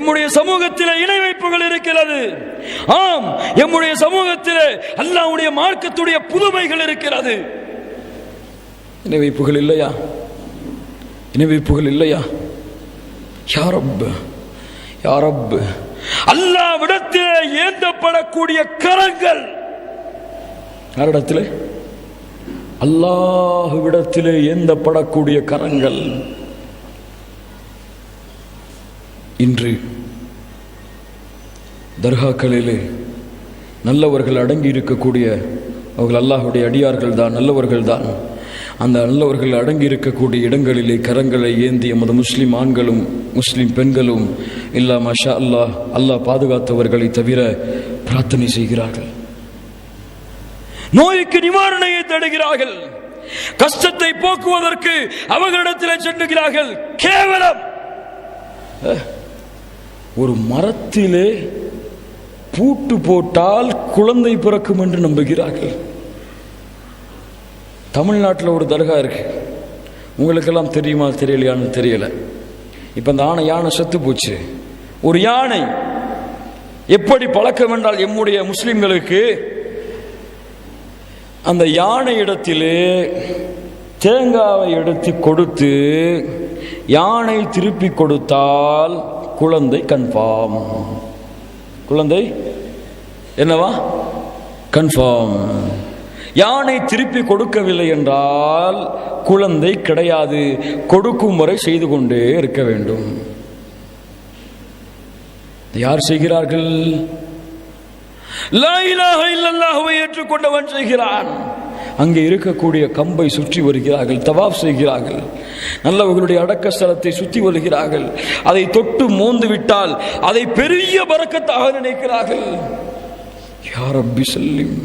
எம்முடைய சமூகத்திலே இணை வைப்புகள் இருக்கிறது. ஆம், எம்முடைய சமூகத்திலே அல்லாஹ்வுடைய மார்க்கத்துடைய புதுமைகள் இருக்கிறது. இணை வைப்புகள் இல்லையா? இணை வைப்புகள் இல்லையா? யா ரப், யா ரப், அல்லாஹ்விடத்திலே ஏந்தப்படக்கூடிய கரங்கள் யாரிடத்திலே? அல்லாஹ்விடத்திலே ஏந்தப்படக்கூடிய கரங்கள். இன்று தர்காக்களிலே நல்லவர்கள் அடங்கி இருக்கக்கூடிய அவர்கள் அல்லாஹ்வுடைய அடியார்கள் தான், நல்லவர்கள் தான். அந்த நல்லவர்கள் அடங்கி இருக்கக்கூடிய இடங்களிலே கரங்களை ஏந்தி எமது முஸ்லிம் ஆண்களும் முஸ்லிம் பெண்களும் இல்லா மாஷா அல்லாஹ், அல்லாஹ் பாதுகாத்தவர்களை தவிர பிரார்த்தனை செய்கிறார்கள். நோய்க்கு நிவாரணையை தேடுகிறார்கள். கஷ்டத்தை போக்குவதற்கு அவர்களிடத்தில் செல்லுகிறார்கள். கேவலம் ஒரு மரத்திலே பூட்டு போட்டால் குழந்தை பிறக்கும் என்று நம்புகிறார்கள். தமிழ்நாட்டில் ஒரு தர்கா இருக்கு, உங்களுக்கெல்லாம் தெரியுமா தெரியலையான்னு தெரியல. இப்போ அந்த யானை செத்து போச்சு. ஒரு யானை எப்படி பழக்கம் என்றால், எம்முடைய முஸ்லிம்களுக்கு அந்த யானை இடத்திலே தேங்காவை எடுத்து கொடுத்து யானை திருப்பி கொடுத்தால் குழந்தை கன்ஃபார்ம். குழந்தை என்னவா? கன்ஃபார்ம். யானை திருப்பி கொடுக்கவில்லை என்றால் குழந்தை கிடையாது. கொடுக்கும் வரை செய்து கொண்டே இருக்க வேண்டும். யார் செய்கிறார்கள்? லா இலாஹ இல்லல்லாஹ்வை ஏற்றுக்கொண்டவன் செய்கிறான். அங்கே இருக்கக்கூடிய கம்பை சுற்றி வருகிறார்கள், தவாப் செய்கிறார்கள், நல்லவர்களுடைய அடக்க ஸ்தலத்தை சுற்றி வருகிறார்கள். அதை தொட்டு மோந்து விட்டால் அதை பெரிய பரக்கத்தாக நினைக்கிறார்கள். யா ரப்பி சல்லிம்.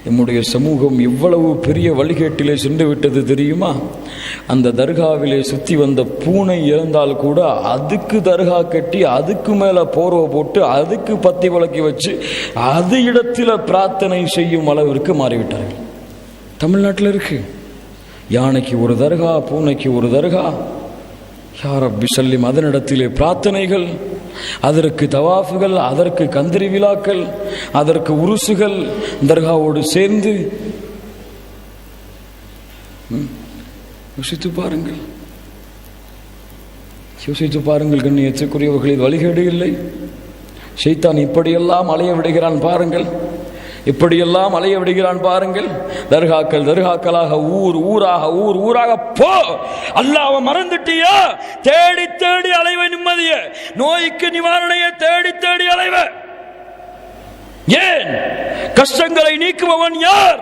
நம்முடைய சமூகம் எவ்வளவு பெரிய வழிகேட்டிலே சென்று விட்டது தெரியுமா? அந்த தர்காவிலே சுற்றி வந்த பூனை இறந்தால் கூட அதுக்கு தர்கா கட்டி அதுக்கு மேலே போர்வை போட்டு அதுக்கு பத்தி விளக்கி வச்சு அது இடத்துல பிரார்த்தனை செய்யும் அளவிற்கு மாறிவிட்டார்கள். தமிழ்நாட்டில் இருக்கு. யானைக்கு ஒரு தர்கா, பூனைக்கு ஒரு தர்கா. யா ரப்பி சல்லிம். அதனிடத்திலே பிரார்த்தனைகள், அதற்கு தவாஃபுகள், அதற்கு கந்திரி விழாக்கள், அதற்கு உருசுகள் தர்காவோடு சேர்ந்து. யோசித்து பாருங்கள், யோசித்து பாருங்கள் கண்ணியத்துக்குரியவர்களில் வழிகேடு இல்லை. ஷைத்தான் இப்படியெல்லாம் அலைய விடுகிறான் பாருங்கள், இப்படியெல்லாம் அலைய விடுகிறான் பாருங்கள். தர்காக்கள் தர்காக்களாக, ஊர் ஊராக, ஊர் ஊராக போ. அல்லாஹ்வை மறந்துட்டியா? தேடி தேடி அலைவ நிம்மதிய, நோய்க்கு நிவாரணையை தேடி தேடி அலைவ. ஏன்? கஷ்டங்களை நீக்குபவன் யார்?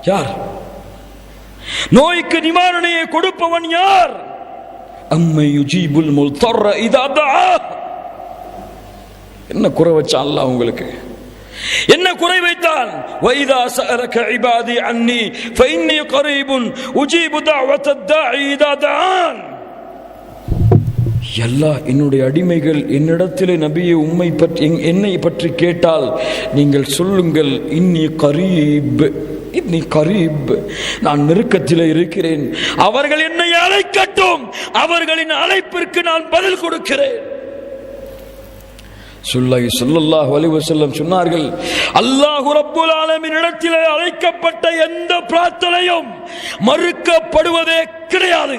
யார்? நோய்க்கு நிவாரணையை கொடுப்பவன் யார்? அம்மை யுஜீபுல் முல்தர்ர இதா தஆ. என்ன குறை வச்சான் அல்லாஹ் உங்களுக்கு? என்ன குறை வைத்தான்? வைதா சஅலக இபாதி அன்னி ஃபஇன்னி கரீபுன் உஜீபு தஅவத்தத் தாஇ இதா தஆன். அல்லாஹ், என்னுடைய அடிமைகள் என்னிடத்திலே நபியே உம்மை பற்றி என்னை பற்றி கேட்டால் நீங்கள் சொல்லுங்கள், இன்னி கரீப், இன்னி கரீப், நான் நெருக்கத்திலே இருக்கிறேன். அவர்கள் என்னை அழைக்கட்டும், அவர்களின் அழைப்பிற்கு நான் பதில் கொடுக்கிறேன். ஸல்லல்லாஹு அலைஹி வஸல்லம் சொன்னார்கள், அல்லாஹ் ரப்புல் ஆலமீன் இடத்திலே அழைக்கப்பட்ட எந்த பிரார்த்தனையும் மறுக்கப்படுவதே கிடையாது.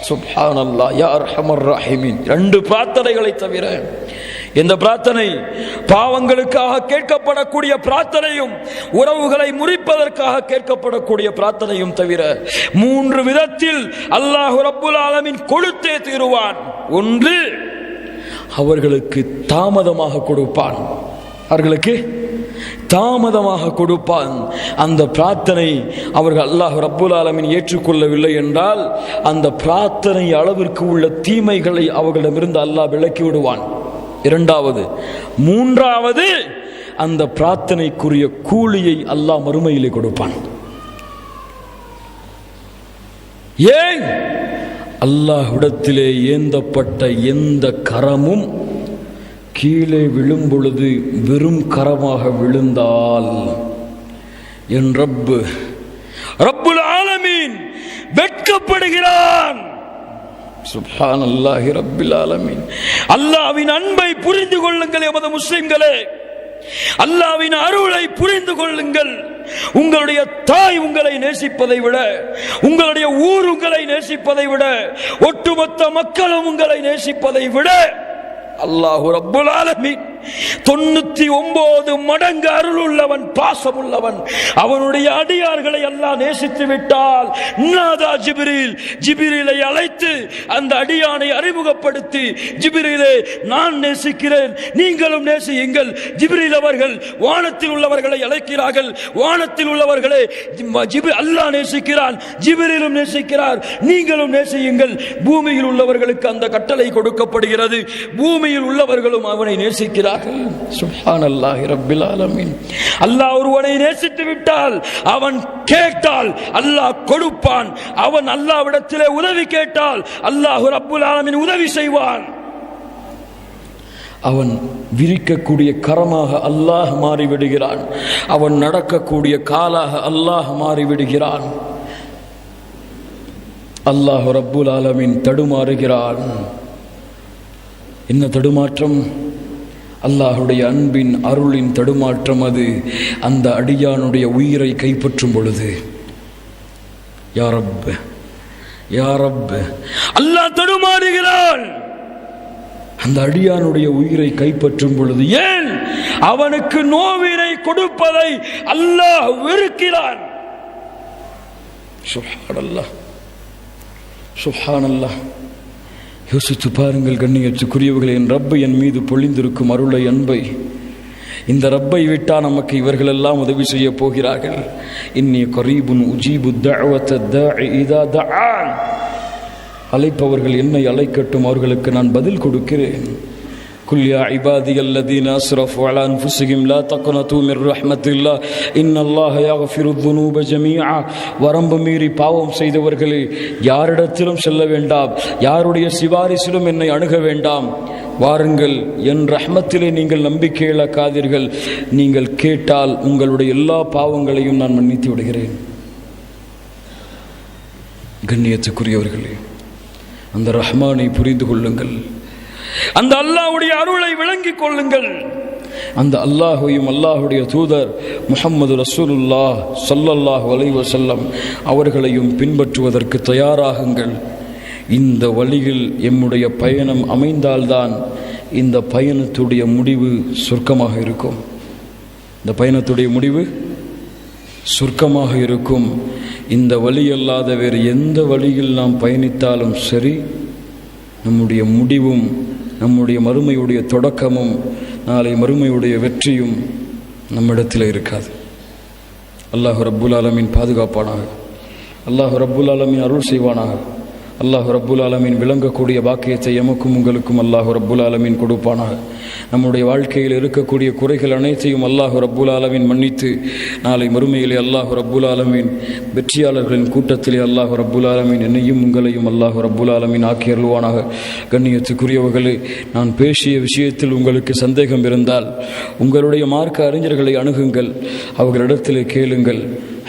சுப்ஹானல்லாஹ் யா அர்ஹமர் ரஹீமீன். ரெண்டு பிரார்த்தனைகளை தவிர எந்த பிரார்த்தனை பாவங்களுக்காக கேட்கப்படக்கூடிய பிரார்த்தனையும் உறவுகளை முறிப்பதற்காக கேட்கப்படக்கூடிய பிரார்த்தனையும் தவிர மூன்று விதத்தில் அல்லாஹ் ரப்புல் ஆலமீன் கொடுத்தே தீருவான். ஒன்று, அவர்களுக்கு தாமதமாக கொடுப்பான், அவர்களுக்கு தாமதமாக கொடுப்பான். அந்த பிரார்த்தனை அவர்கள் அல்லாஹ் ரப்புல் ஆலமீன் ஏற்றுக்கொள்ளவில்லை என்றால் அந்த பிரார்த்தனை அளவிற்கு உள்ள தீமைகளை அவர்களிடமிருந்து அல்லாஹ் விலக்கி விடுவான். இரண்டாவது, மூன்றாவது, அந்த பிரார்த்தனைக்குரிய கூலியை அல்லாஹ் மறுமையிலே கொடுப்பான். ஏன்? அல்லாஹ்விடத்திலே ஏந்தப்பட்ட எந்த கரமும் கீழே விழும் பொழுது வெறும் கரமாக விழுந்தால் என் ரப்புல் ஆலமீன் வெட்கப்படுகிறான். சுப்ஹானல்லாஹி ரப்பில் ஆலமீன். அல்லாஹ்வின் அன்பை புரிந்து கொள்ளுங்கள் எமது முஸ்லிம்களே. அல்லாஹ்வின் அருளை புரிந்து கொள்ளுங்கள். உங்களுடைய தாய் உங்களை நேசிப்பதை விட, உங்களுடைய ஊர் உங்களை நேசிப்பதை விட, ஒட்டுமொத்த மக்களும் உங்களை நேசிப்பதை விட அல்லாஹ் ரப்புல் ஆலமீன் 99 மடங்கு அருள் உள்ளவன், பாசம் உள்ளவன். அவனுடைய அடியார்களை அல்லாஹ் நேசித்து விட்டால் நாதா ஜிப்ரீலை அழைத்து அந்த அடியானை அறிமுகப்படுத்தி, ஜிப்ரீலே நான் நேசிக்கிறேன், நீங்களும் நேசியுங்கள். ஜிப்ரீல் அவர்கள் வானத்தில் உள்ளவர்களை அழைக்கிறார்கள். வானத்தில் உள்ளவர்களை அல்லாஹ் நேசிக்கிறான், ஜிப்ரீலும் நேசிக்கிறார், நீங்களும் நேசியுங்கள். பூமியில் உள்ளவர்களுக்கு அந்த கட்டளை கொடுக்கப்படுகிறது. பூமியில் உள்ளவர்களும் அவனை நேசிக்கிறார். சுப்ஹானல்லாஹி ரப்பில் ஆலமீன். அல்லாஹ் ஒருவனை நேசித்து விட்டால், அவன் கேட்டால் அல்லாஹ் கொடுப்பான். அவன் அல்லாஹ்விடத்திலே உதவி கேட்டால் அல்லாஹ் ரப்புல் ஆலமீன் உதவி செய்வான். அவன் விரிக்கக்கூடிய கரமாக அல்லாஹ் மாறிவிடுகிறான். அவன் நடக்கக்கூடிய காலாக அல்லாஹ் மாறிவிடுகிறான். அல்லாஹ் ரப்புல் ஆலமீன் தடுமாறுகிறான். என்ன தடுமாற்றம்? அல்லாஹுடைய அன்பின் அருளின் தடுமாற்றம். அது அந்த அடியானுடைய உயிரை கைப்பற்றும் பொழுது, யா ரப் யா ரப், அல்லாஹ் தடுமாறுகிறான். அந்த அடியானுடைய உயிரை கைப்பற்றும் பொழுது, ஏன்? அவனுக்கு நோவினை கொடுப்பதை அல்லாஹ் வெறுக்கிறான். சுப்ஹானல்லாஹ் சுப்ஹானல்லாஹ். யோசித்து பாருங்கள் கண்ணியத்துக்குரியவர்களே, என் ரப்பை என் மீது பொழிந்திருக்கும் அருளை, அன்பை. இந்த ரப்பை விட்டால் நமக்கு இவர்களெல்லாம் உதவி செய்ய போகிறார்கள். இன்னி கரீபுன் உஜீபு தஅவத தாஇ இதா தஆன். அழைப்பவர்கள் என்னை அழைக்கட்டும், அவர்களுக்கு நான் பதில் கொடுக்கிறேன். குல் யா இபாதியல்லதீன அஸ்ரஃபு அலா அன்ஃபுஸிஹிம் லா தக்னது மிர் ரஹ்மத்தில்லாஹ் இன்னல்லாஹ யக்ஃபிருத் துனூப ஜமீஆ. வரம்பு மீறி பாவம் செய்தவர்களே, யாரிடத்திலும் செல்ல வேண்டாம், யாருடைய சிபாரிசிலும் என்னை அணுக வேண்டாம். வாருங்கள், என் ரஹ்மத்திலே நீங்கள் நம்பிக்கை இழக்காதீர்கள். நீங்கள் கேட்டால் உங்களுடைய எல்லா பாவங்களையும் நான் மன்னித்து விடுகிறேன். கண்ணியத்துக்குரியவர்களே, அந்த ரஹ்மானை புரிந்து கொள்ளுங்கள். அந்த அல்லாஹ்வுடைய அருளை விளங்கிக் கொள்ளுங்கள். அந்த அல்லாஹ்வையும் அல்லாஹ்வுடைய தூதர் முஹம்மது ரசூலுல்லாஹ் ஸல்லல்லாஹு அலைஹி வஸல்லம் அவர்களையும் பின்பற்றுவதற்கு தயாராகுங்கள். இந்த வழியில் எம்முடைய பயணம் அமைந்தால்தான் இந்த பயணத்துடைய முடிவு சொர்க்கமாக இருக்கும். இந்த பயணத்துடைய முடிவு சொர்க்கமாக இருக்கும். இந்த வழி அல்லாத வேறு எந்த வழியில் நாம் பயணித்தாலும் சரி, நம்முடைய முடிவும், நம்முடைய மறுமையுடைய தொடக்கமும், நாளை மறுமையுடைய வெற்றியும் நம்மிடத்தில் இருக்காது. அல்லாஹ் ரப்புல் ஆலமீன் பாதுகாப்பானாக. அல்லாஹ் ரப்புல் ஆலமீன் அருள் செய்வானாக. அல்லாஹ் ரப்புல் ஆலமீன் விளங்கக்கூடிய பாக்கியத்தை எமக்கும் உங்களுக்கும் அல்லாஹ் ரப்புல் ஆலமீன் கொடுப்பானாக. நம்முடைய வாழ்க்கையில் இருக்கக்கூடிய குறைகள் அனைத்தையும் அல்லாஹ் ரப்புல் ஆலமீன் மன்னித்து, நாளை மறுமையிலே அல்லாஹ் ரப்புல் ஆலமீன் வெற்றியாளர்களின் கூட்டத்திலே அல்லாஹ் ரப்புல் ஆலமீன் என்னையும் உங்களையும் அல்லாஹ் ரப்புல் ஆலமீன் ஆக்கி அருள்வானாக. கண்ணியத்துக்குரியவர்களே, நான் பேசிய விஷயத்தில் உங்களுக்கு சந்தேகம் இருந்தால் உங்களுடைய மார்க்க அறிஞர்களை அணுகுங்கள், அவர்களிடத்திலே கேளுங்கள்.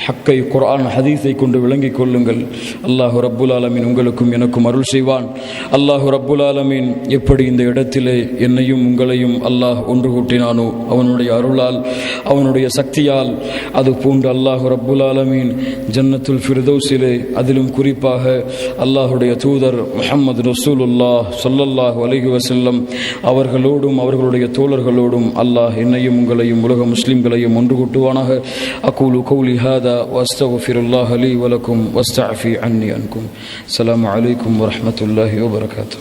ஹக்கை, குர்ஆன், ஹதீஸை கொண்டு விளங்கிக் கொள்ளுங்கள். அல்லாஹு ரப்புல் ஆலமீன் உங்களுக்கும் எனக்கும் அருள் செய்வான். அல்லாஹு ரப்புல் ஆலமீன் எப்படி இந்த இடத்திலே என்னையும் உங்களையும் அல்லாஹ் ஒன்று கூட்டினானோ அவனுடைய அருளால், அவனுடைய சக்தியால், அது போன்று அல்லாஹு ரப்புல் ஆலமீன் ஜன்னத்துல் ஃபிர்தௌஸிலே, அதிலும் குறிப்பாக அல்லாஹுடைய தூதர் முஹம்மது ரசூலுல்லாஹ் ஸல்லல்லாஹு அலைஹி வஸல்லம் அவர்களோடும் அவர்களுடைய தோழர்களோடும் அல்லாஹ் என்னையும் உங்களையும் உலக முஸ்லிம்களையும் ஒன்று கூட்டுவானாக. அகூலு கௌலி ஹாதா واستغفر الله لي ولكم واستعفي عني عنكم. السلام عليكم ورحمة الله وبركاته.